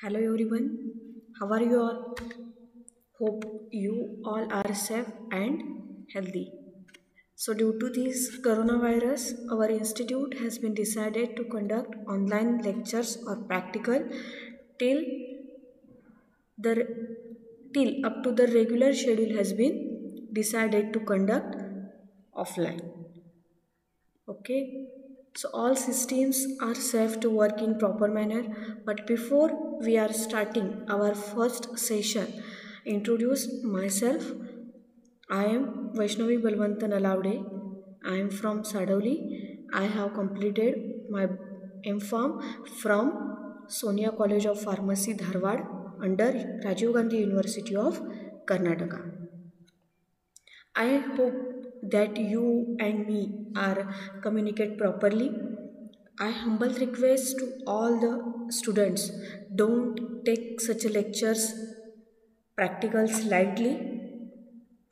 Hello everyone, how are you all? Hope you all are safe and healthy. So, due to this coronavirus, our institute has been decided to conduct online lectures or practical till the till up to the regular schedule has been decided to conduct offline. Okay, so all systems are safe to work in proper manner, but before we are starting our first session, introduce myself. I am Vaishnavi Balwantan Alaude. I am from Sadavli. I have completed my MPharm from Sonia College of Pharmacy Dharwad under Rajiv Gandhi University of Karnataka. I hope that you and me are communicate properly. I humble request to all the students, don't take such lectures practicals lightly.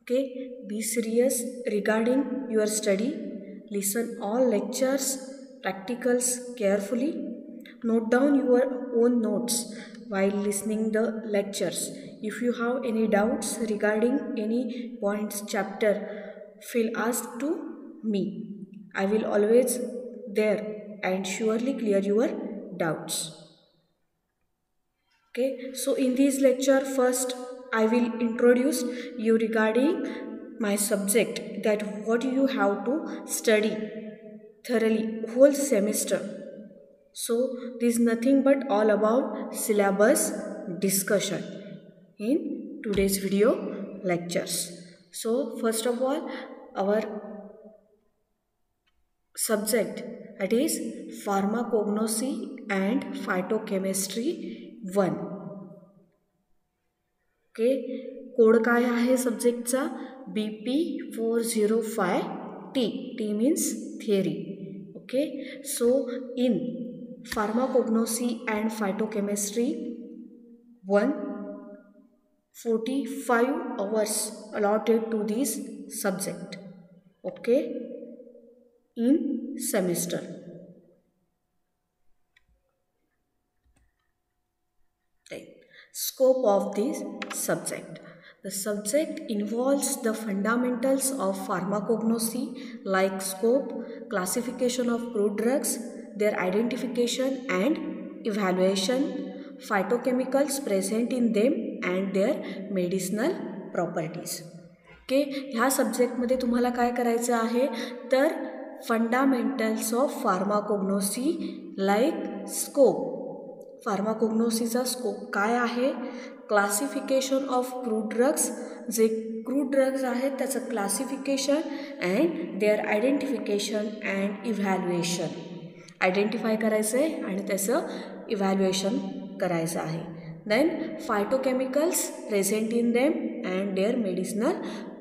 Okay, be serious regarding your study. Listen all lectures practicals carefully. Note down your own notes while listening the lectures. If you have any doubts regarding any points chapter, feel asked to me. I will always there and surely clear your doubts. Okay, so in this lecture, first I will introduce you regarding my subject, that what you have to study thoroughly whole semester. So this is nothing but all about syllabus discussion in today's video lectures. So first of all, our subject, that is pharmacognosy and phytochemistry 1. Okay, code काय आहे सब्जेक्टचा BP405T. T means theory. Okay, so in pharmacognosy and phytochemistry 1, 45 hours allotted to this subject. Okay, in semester. Scope of this subject. The subject involves the fundamentals of pharmacognosy like scope, classification of crude drugs, their identification and evaluation, phytochemicals present in them and their medicinal properties. Okay, ह्या सब्जेक्टमध्ये तुम्हाला काय करायचं आहे तर fundamentals of pharmacognosy like scope. फार्माकोग्नोसीचा scope काय आहे, क्लासिफिकेशन ऑफ क्रूड ड्रग्स, जे क्रूड ड्रग्ज आहेत त्याचं classification and their identification and evaluation. Identify करायचं आहे आणि त्याचं इव्हॅल्युएशन करायचं आहे. Then phytochemicals present in them and their medicinal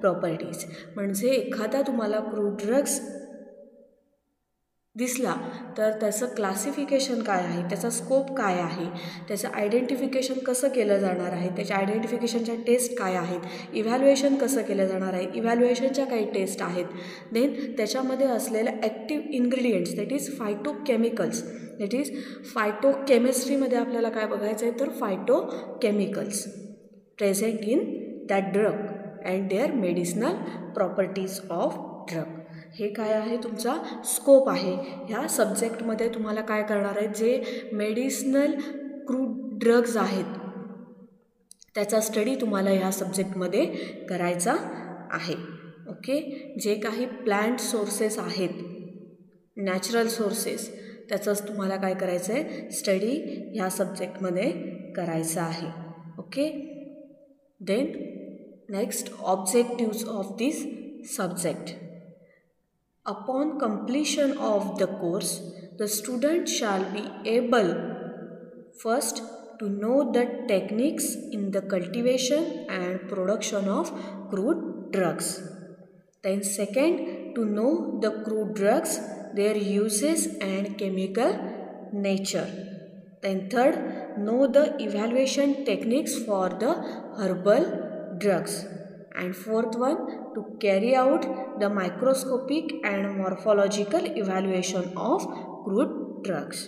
properties. म्हणजे एखादा तुम्हाला क्रूड ड्रग्स दिसला तर त्याचं क्लासिफिकेशन काय आहे, त्याचा स्कोप काय आहे, त्याचं आयडेंटिफिकेशन कसं केलं जाणार आहे, त्याच्या आयडेंटिफिकेशनच्या टेस्ट काय आहेत, इव्हॅल्युएशन कसं केलं जाणार आहे, इव्हॅल्युएशनच्या काही टेस्ट आहेत. देन त्याच्यामध्ये असलेल्या active ingredients, that is phytochemicals, that is फायटोकेमिस्ट्रीमध्ये आपल्याला काय बघायचं आहे तर phytochemicals present in that drug and their medicinal properties of drug. हे काय आहे तुमचा स्कोप आहे. ह्या सब्जेक्टमध्ये तुम्हाला काय करणार आहे, जे मेडिसिनल क्रूड ड्रग्ज आहेत त्याचा स्टडी तुम्हाला ह्या सब्जेक्टमध्ये करायचा आहे. ओके, जे काही प्लांट सोर्सेस आहेत, नॅचरल सोर्सेस, त्याचंच तुम्हाला काय करायचं आहे स्टडी ह्या सब्जेक्टमध्ये करायचं आहे. Okay, then next objectives of this subject. Upon completion of the course, the student shall be able first to know the techniques in the cultivation and production of crude drugs. Then second, to know the crude drugs, their uses and chemical nature. Then third, know the evaluation techniques for the herbal drugs. And fourth one, to carry out the microscopic and morphological evaluation of crude drugs.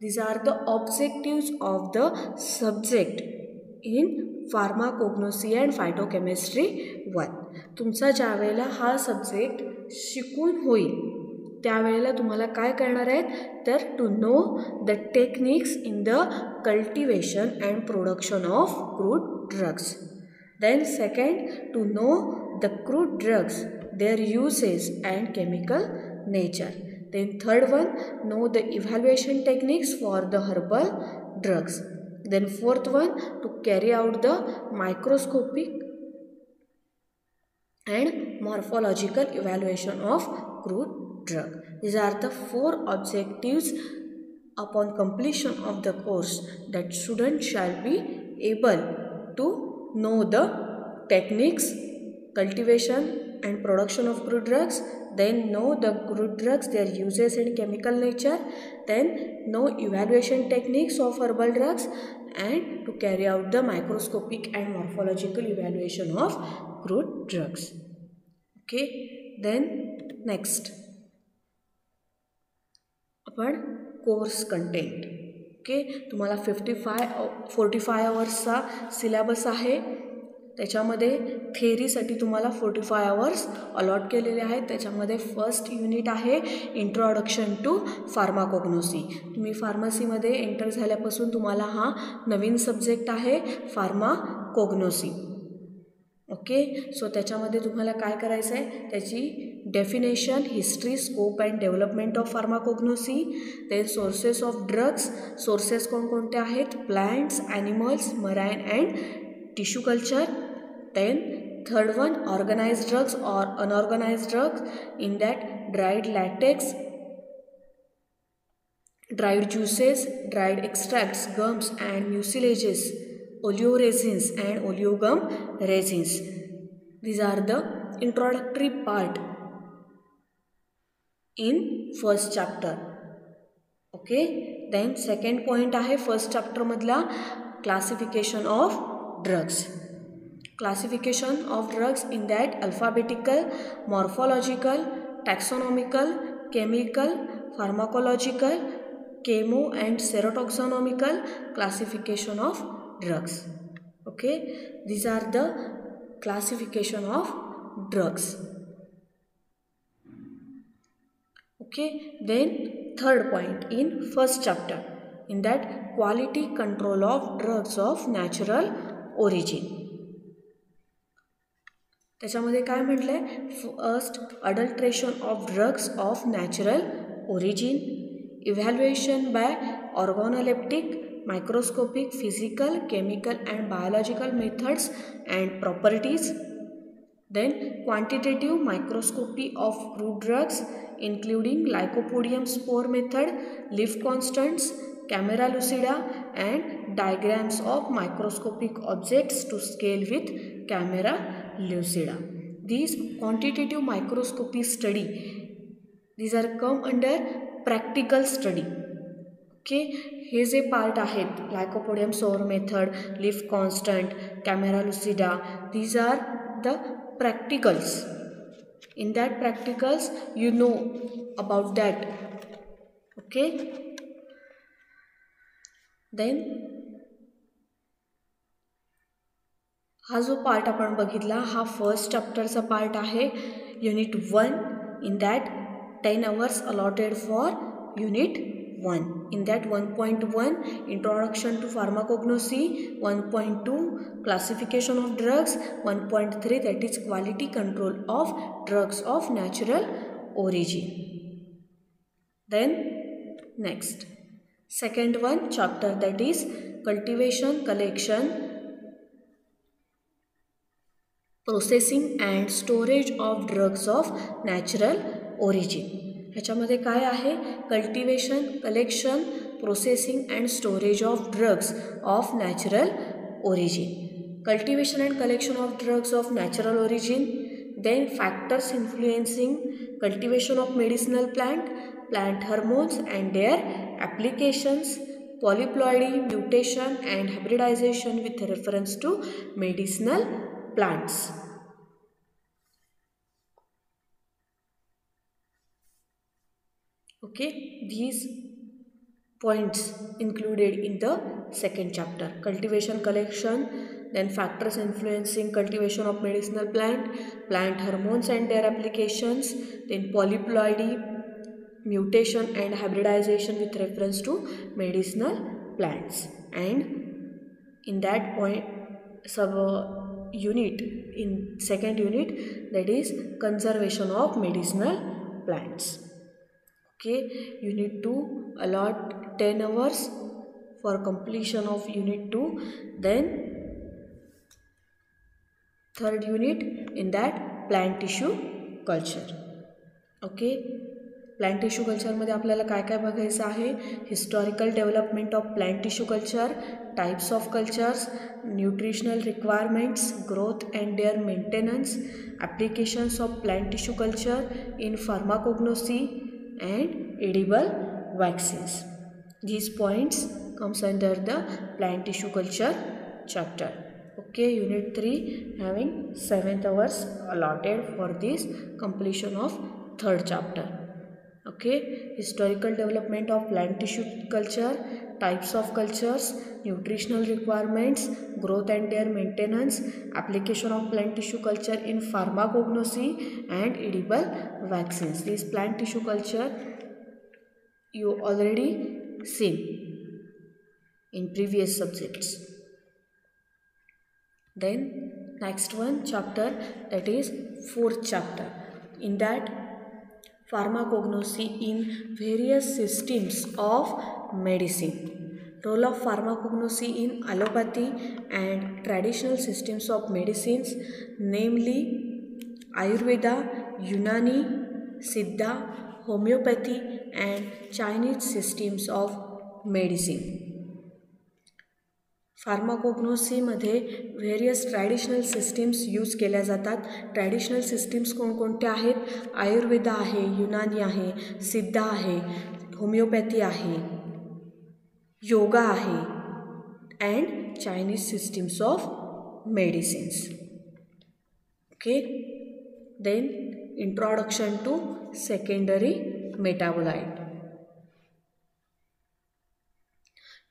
These are the objectives of the subject in pharmacognosy and phytochemistry 1. तुमचा ज्या वेळेला हा subject शिकून होईल त्यावेळेला तुम्हाला काय करणार आहेत तर to know the techniques in the cultivation and production of crude drugs. Then second, to know the crude drugs, their uses and chemical nature. Then third one, know the evaluation techniques for the herbal drugs. Then fourth one, to carry out the microscopic and morphological evaluation of crude drug. These are the 4 objectives upon completion of the course that student shall be able to know the techniques, cultivation and production of crude drugs, then know the crude drugs, their uses and chemical nature, then know evaluation techniques of herbal drugs, and to carry out the microscopic and morphological evaluation of crude drugs. Okay, then next आपण course content. Okay, तुम्हाला 45 आवर्सचा syllabus आहे. त्याच्यामध्ये थेअरीसाठी तुम्हाला 45 hours allot केलेले आहेत. त्याच्यामध्ये first unit आहे introduction to pharmacognosy. तुम्ही फार्मसीमध्ये एंटर झाल्यापासून तुम्हाला हा नवीन सब्जेक्ट आहे फार्माकोग्नोसी. ओके, सो त्याच्यामध्ये तुम्हाला काय करायचं आहे त्याची definition, history, scope and development of pharmacognosy, then sources of drugs, sources कोणकोणते आहेत, plants, animals, marine and tissue culture. Then third one, organized drugs or unorganized drugs, in that dried latex, dried juices, dried extracts, gums and mucilages, oleoresins and oleogum resins. These are the introductory part in first chapter. Okay, then second point आहे first chapter मधला classification of drugs. Classification of drugs in that alphabetical, morphological, taxonomical, chemical, pharmacological, chemo and serotoxonomical classification of drugs. Okay, these are the classification of drugs. Okay, then third point in first chapter, in that quality control of drugs of natural origin. त्याच्यामध्ये काय म्हटलं आहे, first adulteration of drugs of natural origin, evaluation by organoleptic, microscopic, physical, chemical and biological methods and properties. Then quantitative microscopy of crude drugs including lycopodium spore method, leaf constants, camera lucida and diagrams of microscopic objects to scale with camera lucida. These quantitative microscopy study, these are come under practical study. Okay, हे जे part आहेत lycopodium spore method, leaf constant, camera lucida, these are the practicals. In that practicals you know about that. Okay, then हा जो part आपण बघितला हा first चॅप्टरचा part आहे, unit 1. In that 10 hours allotted for unit 1. In that 1.1 introduction to pharmacognosy, 1.2 classification of drugs, 1.3 that is quality control of drugs of natural origin. Then next second one chapter, that is cultivation, collection, processing and storage of drugs of natural origin. ह्याच्यामध्ये काय आहे, cultivation, collection, processing and storage of drugs of natural origin. Cultivation and collection of drugs of natural origin. Then factors influencing cultivation of medicinal plant, plant hormones and their applications, polyploidy, mutation and hybridization with reference to medicinal plants. Okay, these points included in the second chapter. Cultivation collection, then factors influencing cultivation of medicinal plant hormones and their applications, then polyploidy, mutation and hybridization with reference to medicinal plants. And in that point unit, in second unit, that is conservation of medicinal plants. Okay, you need to allot 10 hours for completion of unit 2. Then third unit, in that plant tissue culture. Okay, plant tissue कल्चरमध्ये आपल्याला काय काय बघायचं आहे? Historical development of plant tissue culture, types of cultures, nutritional requirements, growth and their maintenance, applications of plant tissue culture in pharmacognosy and edible vaccines. These points comes under the plant tissue culture chapter. Okay, unit 3 having 7 hours allotted for this completion of third chapter. Okay, historical development of plant tissue culture, types of cultures, nutritional requirements, growth and their maintenance, application of plant tissue culture in pharmacognosy and edible vaccines. This plant tissue culture you already seen in previous subjects. Then next one chapter, that is fourth chapter. In that, pharmacognosy in various systems of medicine. Role of pharmacognosy in allopathy and traditional systems of medicines, namely Ayurveda, Unani, Siddha, homeopathy and Chinese systems of medicine. फार्माकोग्नोसीमध्ये various traditional systems use केल्या जातात. Traditional systems कोणकोणत्या आहेत? आयुर्वेदा आहे, युनानी आहे, सिद्धा आहे, homoeopathy आहे, योगा आहे and Chinese systems of medicines. Okay, then introduction to secondary metabolite.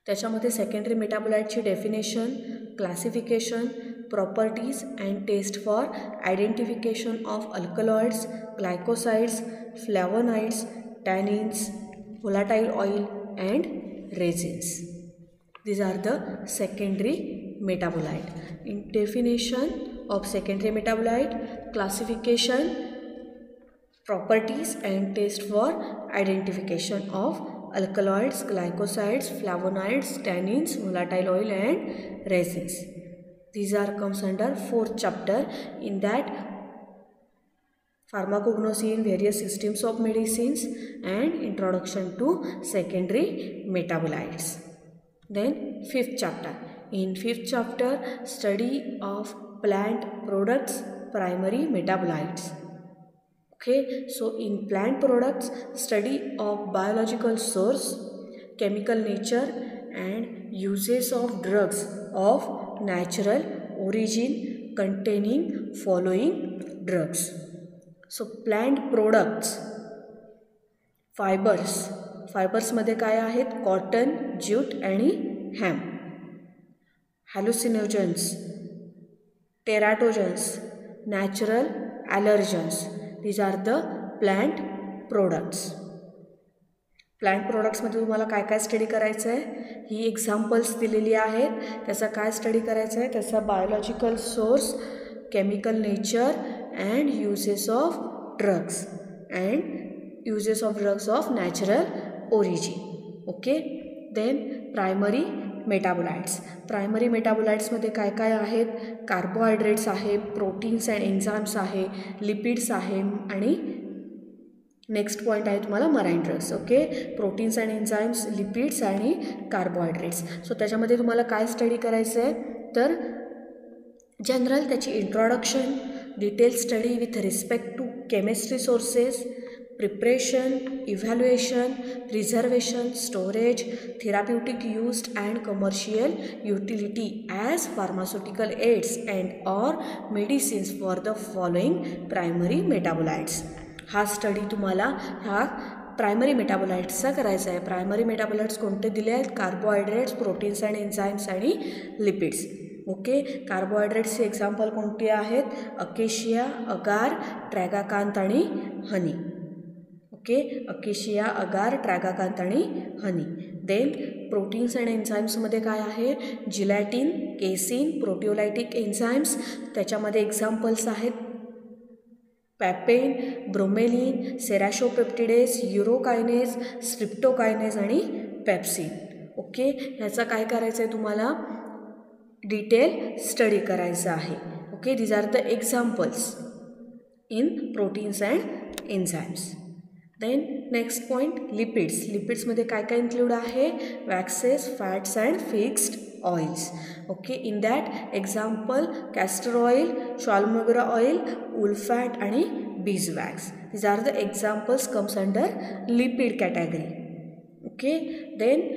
त्याच्यामध्ये सेकंडरी मेटाबोलाइटची definition, classification, properties and test for identification of alkaloids, glycosides, flavonoids, tannins, volatile oil and resins. These are the secondary metabolite. In definition of secondary metabolite, classification, properties and test for identification of alkaloids, glycosides, flavonoids, tannins, volatile oil and resins. These are comes under fourth chapter. In that, pharmacognosy in various systems of medicines and introduction to secondary metabolites. Then fifth chapter. In fifth chapter, study of plant products, primary metabolites. Okay, so in plant products, study of biological source, chemical nature and uses of drugs of natural origin containing following drugs. So plant products, fibres मध्ये काय आहेत? Cotton, jute आणि hemp. Hallucinogens, teratogens, natural allergens. These are the plant products. Plant प्रोडक्ट्समध्ये तुम्हाला काय काय study करायचं आहे? ही एक्झाम्पल्स दिलेली आहेत. त्याचा काय स्टडी करायचं आहे? त्याचा biological source, chemical nature and uses of drugs and uses of drugs of natural origin. Okay, then primary metabolites. Primary मेटाबोलाइट्समध्ये काय काय आहेत? कार्बोहायड्रेट्स आहे, प्रोटीन्स अँड एन्झाइम्स आहे, लिपिड्स आहे आणि नेक्स्ट पॉईंट आहे तुम्हाला marine drugs. Okay, proteins and enzymes, lipids आणि कार्बोहायड्रेट्स. सो त्याच्यामध्ये तुम्हाला काय स्टडी करायचं आहे? तर जनरल त्याची introduction, detail study with respect to chemistry sources, preparation, evaluation, preservation, storage, therapeutic use and commercial utility as pharmaceutical aids and or medicines for the following primary metabolites. हा study तुम्हाला ह्या primary मेटाबोलाइट्सचा करायचा आहे. Primary metabolites कोणते दिले आहेत? Carbohydrates, proteins and enzymes आणि lipids. Okay, कार्बोहायड्रेट्सचे example कोणते आहेत? अकेशिया, अगार, ट्रॅगाकांत आणि हनी. ओके, अकेशिया, अगार, ट्रॅगाकांत आणि हनी. देन प्रोटीन्स अँड एन्झाईम्समध्ये काय आहे? जिलॅटिन, केसिन, प्रोटिओलायटिक एन्झाईम्स. त्याच्यामध्ये एक्झाम्पल्स आहेत पॅपेन, ब्रोमेलिन, सेराशोपेप्टिडेस, युरोकायनेज, स्ट्रिप्टोकायनेज आणि पेप्सिन. ओके, ह्याचा काय करायचं आहे तुम्हाला? डिटेल स्टडी करायचा आहे. Okay, these are the examples in proteins and enzymes. Then next point, lipids. लिपिड्समध्ये काय काय इन्क्लूड आहे? Waxes, fats and fixed oils. Okay, in that example castor oil, chaulmoogra oil, wool fat आणि beeswax. These are the examples comes under lipid category. Okay, then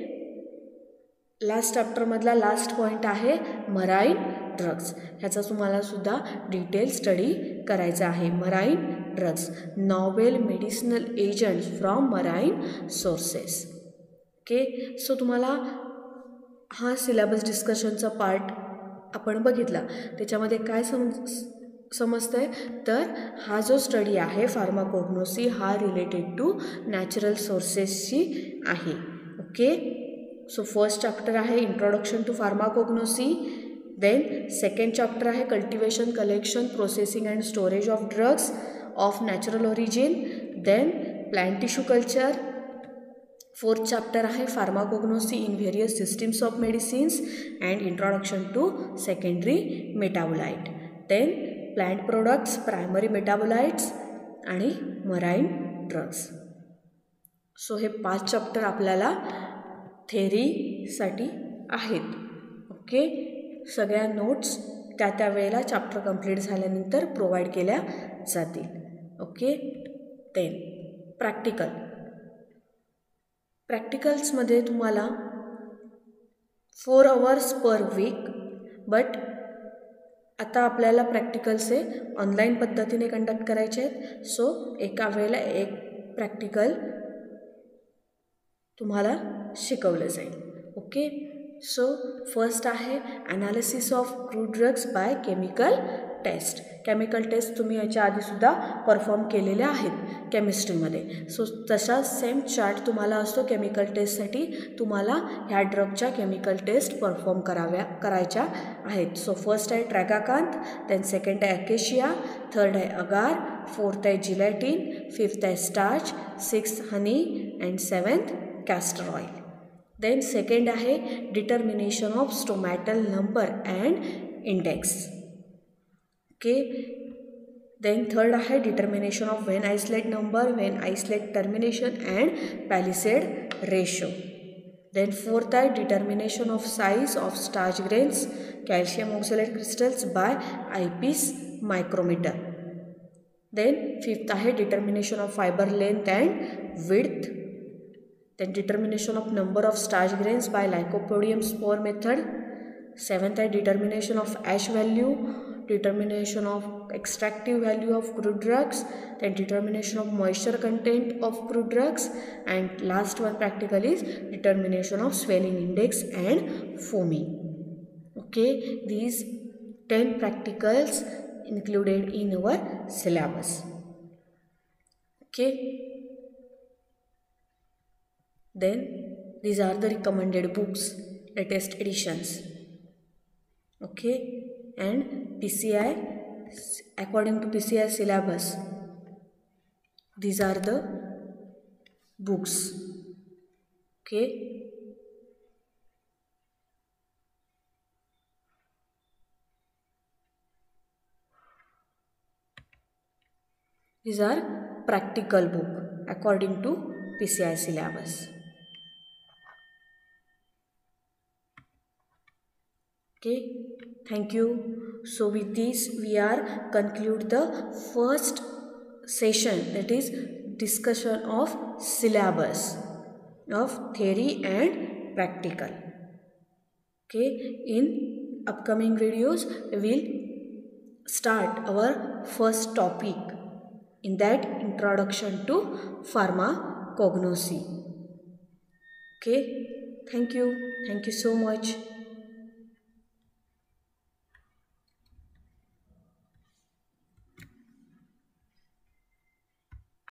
last चॅप्टरमधला last point आहे marine drugs. ह्याचा तुम्हाला सुद्धा detail study करायचा आहे. Marine drugs, novel medicinal agents from marine sources. Okay, सो तुम्हाला हा सिलेबस डिस्कशनचा पार्ट आपण बघितला. त्याच्यामध्ये काय समजतं आहे? तर हा जो स्टडी आहे फार्माकोग्नोसी हा रिलेटेड टू नॅचरल सोर्सेसची आहे. ओके, सो फर्स्ट चॅप्टर आहे introduction to pharmacognosy. Then second chapter आहे cultivation, collection, processing and storage of drugs of natural origin. Then plant tissue culture. Fourth chapter आहे pharmacognosy in various systems of medicines and introduction to secondary metabolite. Then plant products, primary metabolites आणि marine drugs. So हे 5 chapter आपल्याला थेरीसाठी आहेत. Okay, सगळ्या notes त्या वेळेला chapter complete झाल्यानंतर प्रोव्हाइड केल्या जातील. ओके, देन प्रॅक्टिकल्समध्ये तुम्हाला 4 hours पर वीक. बट आता आपल्याला प्रॅक्टिकल्स हे ऑनलाईन पद्धतीने कंडक्ट करायचे आहेत. सो एका वेळेला एक प्रॅक्टिकल तुम्हाला शिकवलं जाईल. ओके, सो फर्स्ट आहे analysis of crude drugs by chemical test. Chemical test तुम्ही याच्या आधीसुद्धा परफॉर्म केलेल्या आहेत केमिस्ट्रीमध्ये. सो तसा सेम चार्ट तुम्हाला असतो केमिकल टेस्टसाठी. तुम्हाला ह्या ड्रगच्या केमिकल टेस्ट परफॉर्म करायच्या आहेत. सो फर्स्ट आहे ट्रॅगाकांत, देन सेकंड आहे अकेशिया, थर्ड आहे अगार, फोर्थ आहे जिलॅटिन, फिफ्थ आहे starch, sixth honey and seventh castor oil. Then second आहे determination of stomatal number and index. Okay, then third आहे determination of vein islet number, vein islet termination and palisade ratio. Then fourth आहे determination of size of starch grains, calcium oxalate crystals by eyepiece micrometer. Then fifth आहे determination of fibre length and width. Then determination of number of starch grains by Lycopodium spore method. Seventh आहे determination of ash value, determination of extractive value of crude drugs, then determination of moisture content of crude drugs, and last one practical is determination of swelling index and foaming. Okay, these 10 practicals included in our syllabus. Okay. Then these are the recommended books, latest editions. Okay, and PCI, according to PCI syllabus, these are the books. Okay, these are practical book according to PCI syllabus. Okay, thank you. So with this we are conclude the first session, that is discussion of syllabus of theory and practical. Okay, in upcoming videos we will start our first topic, in that introduction to pharmacology. cognosy. Okay, thank you so much.